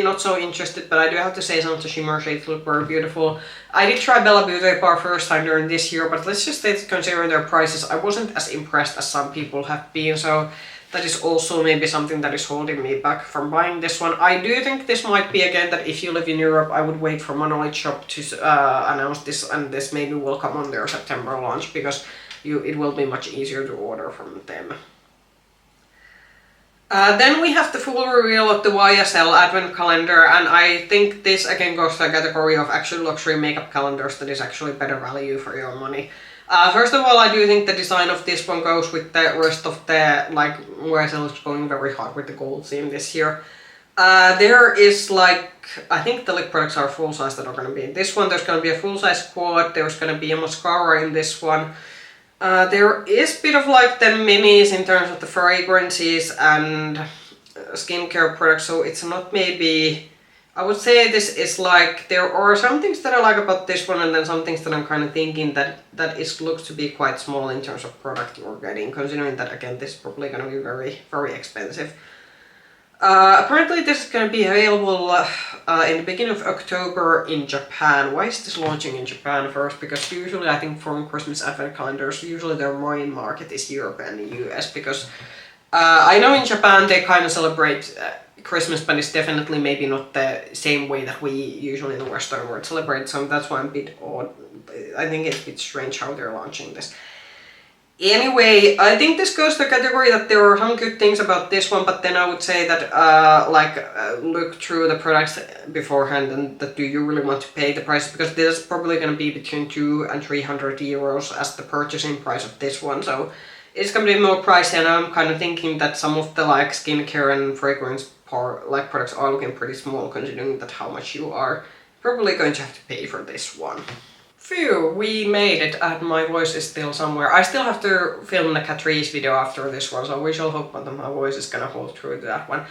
not so interested, but I do have to say some of the shimmer shades look very beautiful. I did try Bella Beauty Bar first time during this year, but let's just say that considering their prices, I wasn't as impressed as some people have been, so that is also maybe something that is holding me back from buying this one. I do think this might be, again, that if you live in Europe, I would wait for Monolith Shop to announce this, and this maybe will come on their September launch, because it will be much easier to order from them. Then we have the full reveal of the YSL Advent Calendar, and I think this again goes to a category of actually luxury makeup calendars that is actually better value for your money. First of all, I do think the design of this one goes with the rest of the, like, YSL is going very hard with the gold theme this year. There is like, I think the lip products are full size that are going to be in this one. There's going to be a full size quad, there's going to be a mascara in this one. There is a bit of like the minis in terms of the fragrances and skincare products, so it's not maybe, I would say this is like, there are some things that I like about this one, and then some things that I'm kind of thinking that looks to be quite small in terms of product you're getting, considering that again this is probably going to be very, very expensive. Apparently this is going to be available in the beginning of October in Japan. Why is this launching in Japan first? Because usually I think for Christmas advent calendars, usually their main market is Europe and the US, because I know in Japan they kind of celebrate Christmas, but it's definitely maybe not the same way that we usually in the Western world celebrate, so that's why I'm a bit odd. I think it's a bit strange how they're launching this. Anyway, I think this goes to the category that there are some good things about this one, but then I would say that look through the products beforehand, and that do you really want to pay the price, because this is probably going to be between 200 and 300 euros as the purchasing price of this one, so it's going to be more pricey, and I'm kind of thinking that some of the like skincare and fragrance products are looking pretty small, considering that how much you are probably going to have to pay for this one. Phew, we made it, and my voice is still somewhere. I still have to film the Catrice video after this one, so we shall hope that my voice is gonna hold through to that one.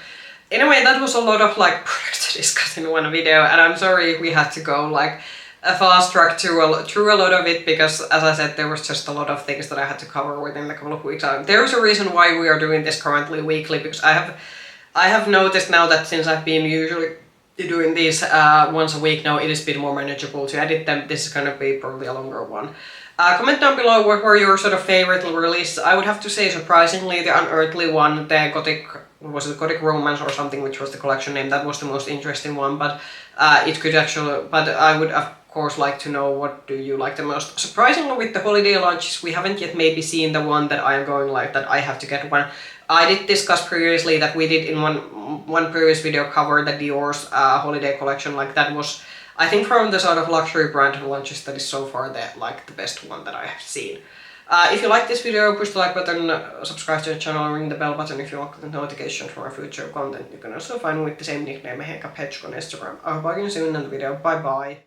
Anyway, that was a lot of like products to discuss in one video, and I'm sorry we had to go like a fast track through a lot of it, because as I said, there was just a lot of things that I had to cover within a couple of weeks. There's a reason why we are doing this currently weekly, because I have noticed now that since I've been usually doing these once a week now, it is a bit more manageable to edit them. This is gonna be probably a longer one. Comment down below what were your sort of favorite releases. I would have to say, surprisingly, the Unearthly one, the Gothic, was it Gothic Romance or something, which was the collection name, that was the most interesting one, but it could actually, but I would of course like to know what do you like the most. Surprisingly, with the holiday launches, we haven't yet maybe seen the one that I am going like, that I have to get one. I did discuss previously that we did in one previous video cover the Dior's holiday collection. Like that was, I think, from the sort of luxury brand launches, that is so far the best one that I have seen. If you like this video, push the like button, subscribe to the channel, ring the bell button if you want the notifications for our future content. You can also find me with the same nickname, Heikka on Instagram. I'll see you in the video. Bye bye.